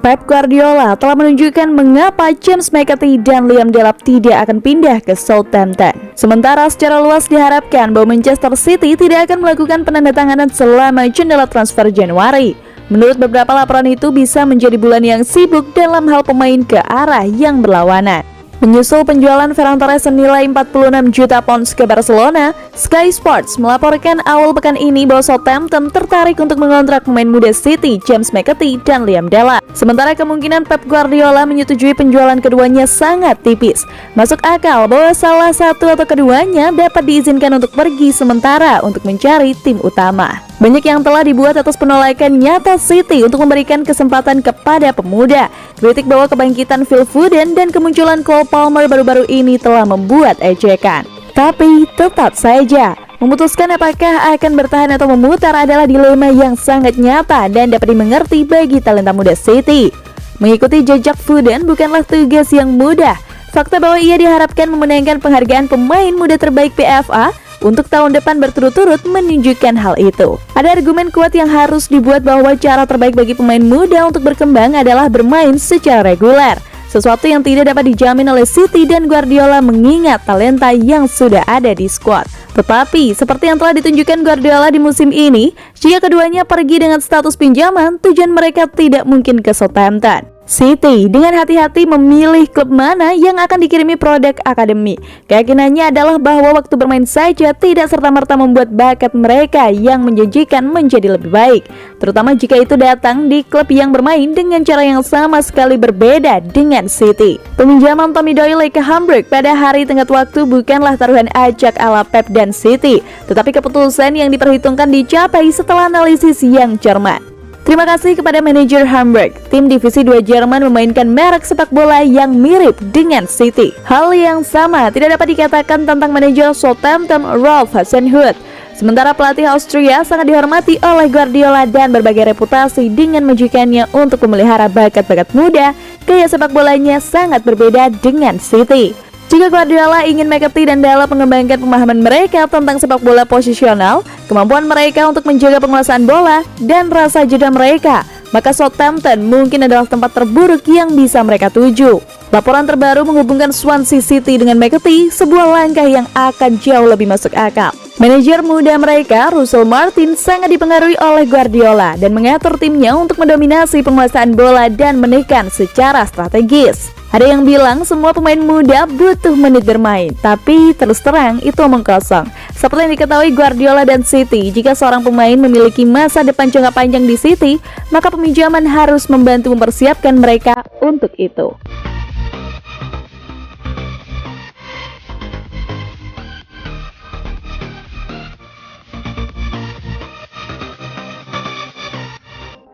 Pep Guardiola telah menunjukkan mengapa James McAtee dan Liam Delap tidak akan pindah ke Southampton. Sementara secara luas diharapkan bahwa Manchester City tidak akan melakukan penandatanganan selama jendela transfer Januari. Menurut beberapa laporan itu bisa menjadi bulan yang sibuk dalam hal pemain ke arah yang berlawanan. Menyusul penjualan Ferran Torres senilai 46 juta pounds ke Barcelona, Sky Sports melaporkan awal pekan ini bahwa Southampton tertarik untuk mengontrak pemain muda City James McAtee dan Liam Delap. Sementara kemungkinan Pep Guardiola menyetujui penjualan keduanya sangat tipis. Masuk akal bahwa salah satu atau keduanya dapat diizinkan untuk pergi sementara untuk mencari tim utama. Banyak yang telah dibuat atas penolakan nyata City untuk memberikan kesempatan kepada pemuda. Kritik bahwa kebangkitan Phil Foden dan kemunculan Cole Palmer baru-baru ini telah membuat ejekan. Tapi tetap saja, memutuskan apakah akan bertahan atau memutar adalah dilema yang sangat nyata dan dapat dimengerti bagi talenta muda City. Mengikuti jejak Foden bukanlah tugas yang mudah. Fakta bahwa ia diharapkan memenangkan penghargaan pemain muda terbaik PFA untuk tahun depan berturut-turut menunjukkan hal itu. Ada argumen kuat yang harus dibuat bahwa cara terbaik bagi pemain muda untuk berkembang adalah bermain secara reguler, sesuatu yang tidak dapat dijamin oleh City dan Guardiola mengingat talenta yang sudah ada di skuad. Tetapi, seperti yang telah ditunjukkan Guardiola di musim ini, jika keduanya pergi dengan status pinjaman, tujuan mereka tidak mungkin ke Southampton. City dengan hati-hati memilih klub mana yang akan dikirimi produk akademi. Keyakinannya adalah bahwa waktu bermain saja tidak serta-merta membuat bakat mereka yang menjanjikan menjadi lebih baik, terutama jika itu datang di klub yang bermain dengan cara yang sama sekali berbeda dengan City. Peminjaman Tommy Doyle ke Hamburg pada hari tenggat waktu bukanlah taruhan acak ala Pep dan City, tetapi keputusan yang diperhitungkan dicapai setelah analisis yang cermat. Terima kasih kepada manajer Hamburg. Tim divisi 2 Jerman memainkan merek sepak bola yang mirip dengan City. Hal yang sama tidak dapat dikatakan tentang manajer Southampton Ralph Hasenhuttl. Sementara pelatih Austria sangat dihormati oleh Guardiola dan berbagai reputasi dengan majikannya untuk memelihara bakat-bakat muda, gaya sepak bolanya sangat berbeda dengan City. Jika Guardiola ingin McAtee dan Delap mengembangkan pemahaman mereka tentang sepak bola posisional, kemampuan mereka untuk menjaga penguasaan bola, dan rasa jeda mereka, maka Southampton mungkin adalah tempat terburuk yang bisa mereka tuju. Laporan terbaru menghubungkan Swansea City dengan McAtee, sebuah langkah yang akan jauh lebih masuk akal. Manajer muda mereka, Russell Martin, sangat dipengaruhi oleh Guardiola dan mengatur timnya untuk mendominasi penguasaan bola dan menekan secara strategis. Ada yang bilang semua pemain muda butuh menit bermain, tapi terus terang itu omong kosong. Seperti yang diketahui Guardiola dan City, jika seorang pemain memiliki masa depan jangka panjang di City, maka peminjaman harus membantu mempersiapkan mereka untuk itu.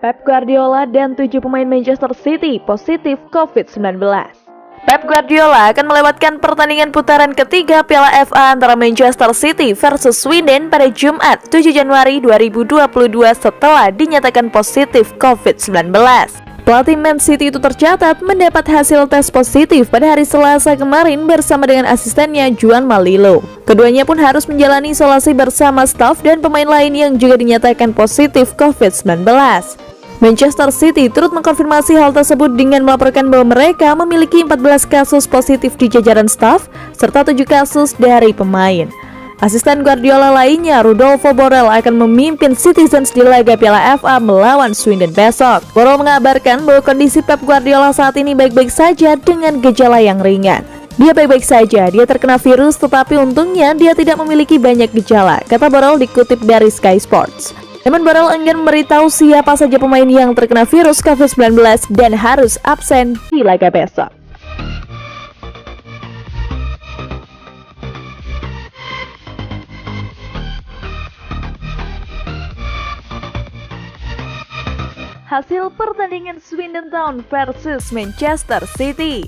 Pep Guardiola dan 7 pemain Manchester City positif COVID-19. Pep Guardiola akan melewatkan pertandingan putaran ketiga Piala FA antara Manchester City versus Swindon pada Jumat 7 Januari 2022 setelah dinyatakan positif COVID-19. Pelatih Man City itu tercatat mendapat hasil tes positif pada hari Selasa kemarin bersama dengan asistennya Juan Malilo. Keduanya pun harus menjalani isolasi bersama staf dan pemain lain yang juga dinyatakan positif COVID-19. Manchester City turut mengkonfirmasi hal tersebut dengan melaporkan bahwa mereka memiliki 14 kasus positif di jajaran staf serta 7 kasus dari pemain. Asisten Guardiola lainnya, Rodolfo Borrell, akan memimpin Citizens di laga Piala FA melawan Swindon besok. Borrell mengabarkan bahwa kondisi Pep Guardiola saat ini baik-baik saja dengan gejala yang ringan. Dia baik-baik saja, dia terkena virus tetapi untungnya dia tidak memiliki banyak gejala, kata Borrell dikutip dari Sky Sports. Namun Borrell enggan memberitahu siapa saja pemain yang terkena virus COVID-19 dan harus absen di laga besok. Hasil pertandingan Swindon Town versus Manchester City.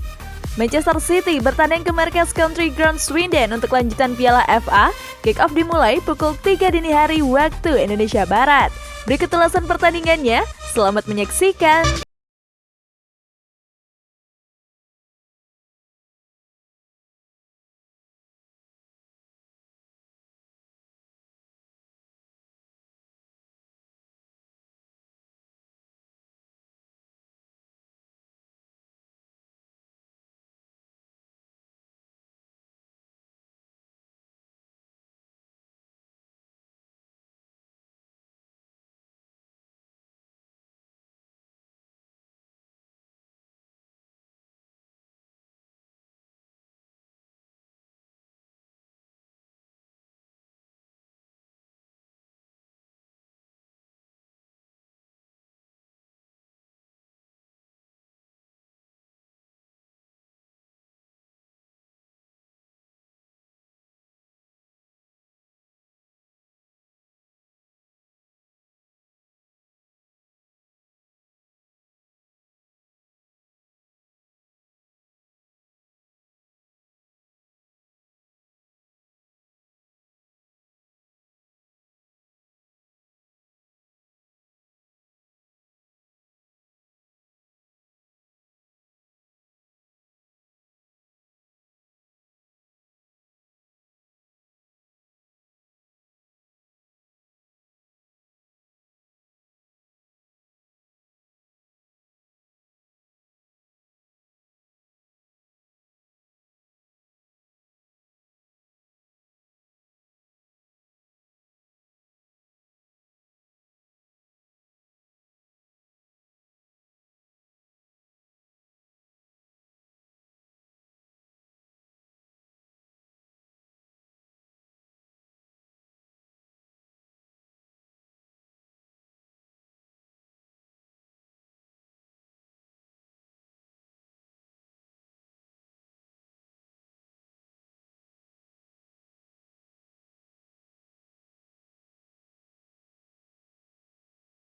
Manchester City bertanding ke markas Country Ground Swindon untuk lanjutan Piala FA. Kick-off dimulai pukul 3 dini hari waktu Indonesia Barat. Berikut ulasan pertandingannya, selamat menyaksikan.